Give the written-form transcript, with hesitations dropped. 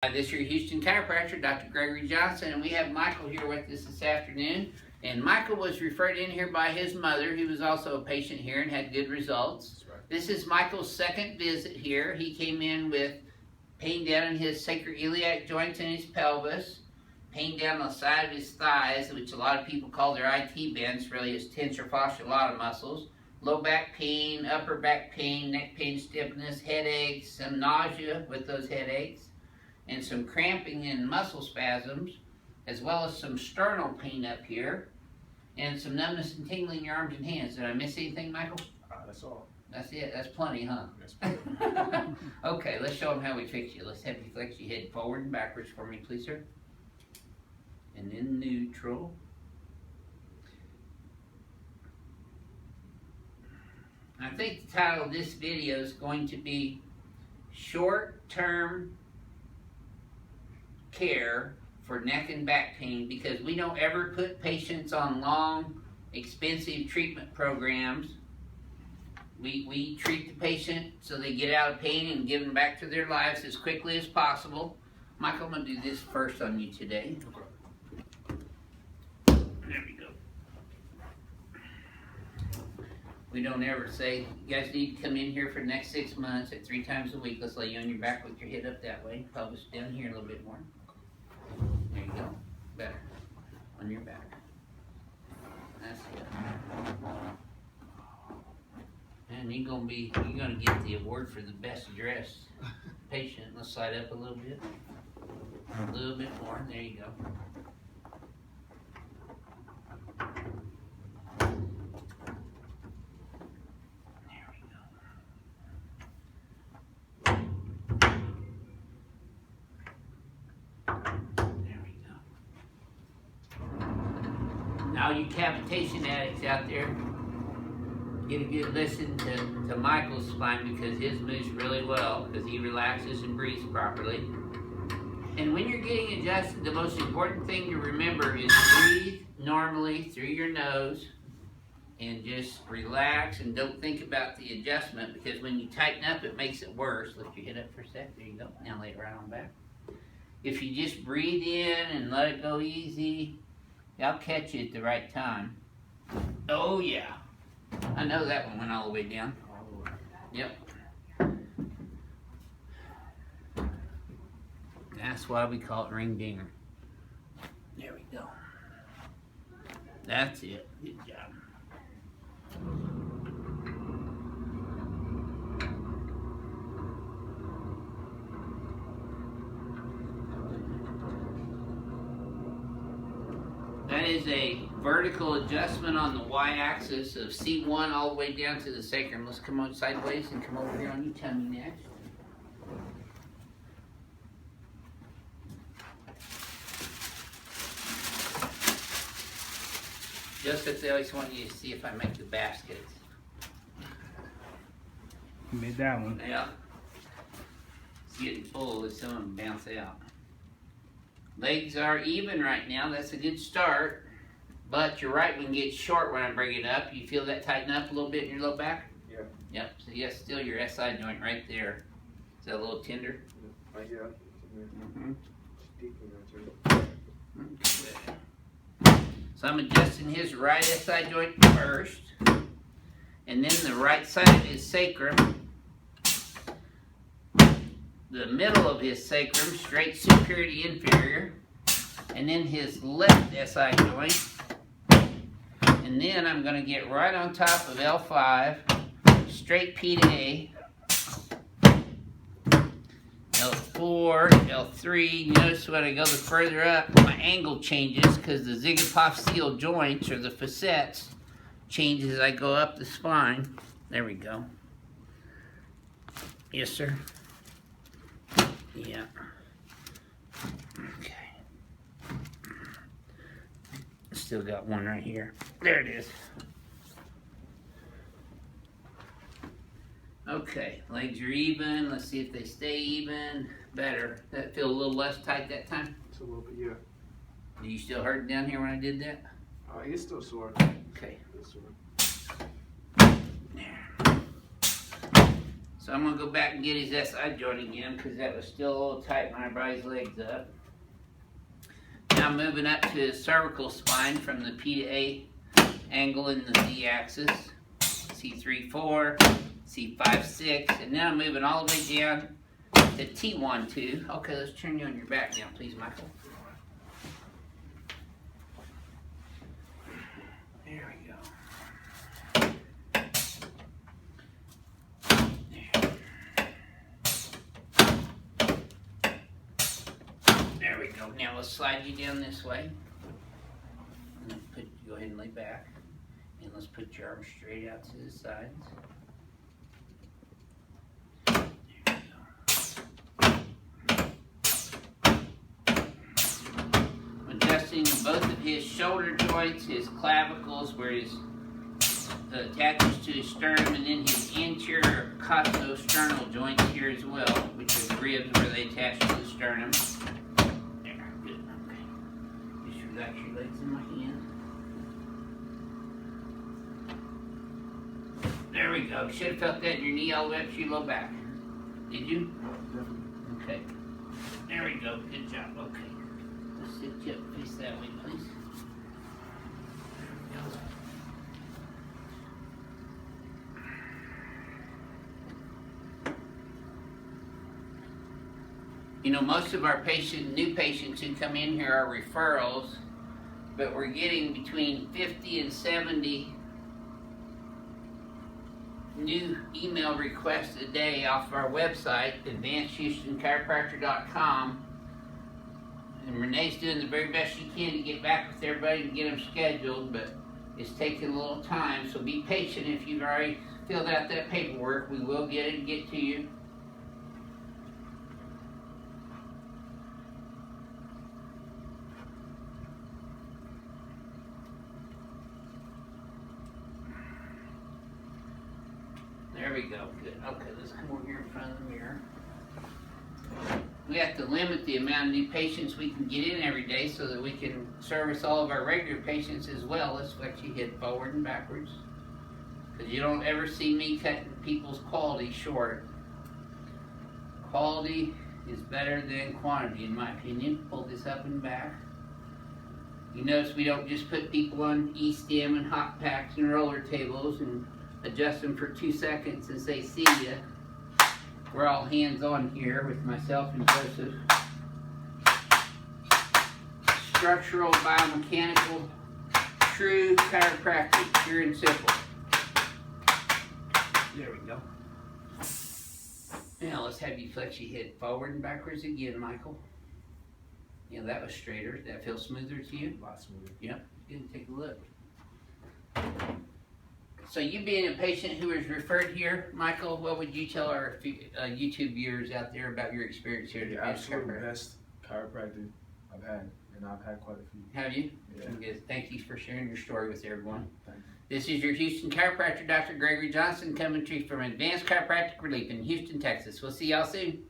Hi, this is your Houston chiropractor, Dr. Gregory Johnson, and we have Michael here with us this afternoon. And Michael was referred in here by his mother, who was also a patient here and had good results. That's right. This is Michael's second visit here. He came in with pain down in his sacroiliac joints and his pelvis, pain down the side of his thighs, which a lot of people call their IT bends. Really, it's tensor fasciolateral muscles. Low back pain, upper back pain, neck pain, stiffness, headaches, some nausea with those headaches, and some cramping and muscle spasms, as well as some sternal pain up here, and some numbness and tingling in your arms and hands. Did I miss anything, Michael? That's all. That's it. That's plenty, huh? That's plenty. Okay, let's show them how we fix you. Let's have you flex your head forward and backwards for me, please, sir. And then neutral. I think the title of this video is going to be Short-Term Care for Neck and Back Pain, because we don't ever put patients on long, expensive treatment programs. We treat the patient so they get out of pain and give them back to their lives as quickly as possible. Michael, I'm going to do this first on you today. There we go. We don't ever say, you guys need to come in here for the next 6 months at 3 times a week. Let's lay you on your back with your head up that way. Pelvis down here a little bit more. There you go. Better. On your back. That's it. And you're gonna get the award for the best dressed patient. Let's slide up a little bit. A little bit more. There you go. Now you cavitation addicts out there, get a good listen to Michael's spine, because his moves really well, because he relaxes and breathes properly. And when you're getting adjusted, the most important thing to remember is breathe normally through your nose and just relax and don't think about the adjustment, because when you tighten up, it makes it worse. Lift your head up for a sec. There you go. Now lay it right on back. If you just breathe in and let it go easy, I'll catch you at the right time. Oh yeah. I know that one went all the way down. Yep. That's why we call it ring dinger. There we go. That's it. Good job. That is a vertical adjustment on the y-axis of C1 all the way down to the sacrum. Let's come on sideways and come over here on your tummy next. Just as they always want you to see if I make the baskets. You made that one. Yeah. It's getting full, let some of them bounce out. Legs are even right now. That's a good start. But you're right, we can get short when I bring it up. You feel that tighten up a little bit in your low back? Yeah. Yep. So yes, still your SI joint right there. Is that a little tender? Yeah. Mm-hmm. Okay. Okay. So I'm adjusting his right SI joint first. And then the right side of his sacrum. The middle of his sacrum, straight superior to inferior, and then his left SI joint, and then I'm going to get right on top of L5, straight P to A, L4, L3. You notice when I go the further up, my angle changes because the zygapophyseal joints, or the facets, change as I go up the spine. There we go. Yes, sir. Yeah. Okay. Still got one right here. There it is. Okay, legs are even. Let's see if they stay even. Better. That feel a little less tight that time? It's a little bit, yeah. Do you still hurt down here when I did that? It's still sore. Okay. It's sore. There. So I'm gonna go back and get his SI joint again because that was still a little tight when I brought his legs up. Now moving up to his cervical spine from the P to A angle in the Z axis. C3-4, C5-6, and now I'm moving all the way down to T1-2. Okay, let's turn you on your back now, please, Michael. There we go. There we go. Now let's slide you down this way. And go ahead and lay back. And let's put your arms straight out to the sides. Adjusting both of his shoulder joints, his clavicles, where his attaches to his sternum, and then his anterior costosternal joints here as well, which are the ribs where they attach to the sternum. There, good. Okay. Just relax your legs in my hand. There we go. Should have felt that in your knee all the way up to your low back. Did you? Okay. There we go. Good job. Okay. Let's sit you up, face that way, please. There we go. You know, most of our new patients who come in here are referrals, but we're getting between 50 and 70 new email requests a day off of our website, advancedchiropractor.com. And Renee's doing the very best she can to get back with everybody and get them scheduled, but it's taking a little time, so be patient. If you've already filled out that paperwork, we will get it and get to you. There we go. Good. Okay, let's come over here in front of the mirror. We have to limit the amount of new patients we can get in every day so that we can service all of our regular patients as well. Let's let you head forward and backwards, because you don't ever see me cutting people's quality short. Quality is better than quantity, in my opinion. Pull this up and back. You notice we don't just put people on E-stem and hot packs and roller tables and adjust them for 2 seconds and say, see ya. We're all hands-on here with myself and Joseph. Structural, biomechanical, true chiropractic, pure and simple. There we go. Now let's have you flex your head forward and backwards again, Michael. Yeah, that was straighter. Did that feel smoother to you? A lot smoother. Yep. Good. Take a look. So you being a patient who was referred here, Michael, what would you tell our YouTube viewers out there about your experience here? Yeah, absolutely the best chiropractor I've had, and I've had quite a few. Have you? Yeah. Good. Thank you for sharing your story with everyone. Thank you. This is your Houston chiropractor, Dr. Gregory Johnson, coming to you from Advanced Chiropractic Relief in Houston, Texas. We'll see y'all soon.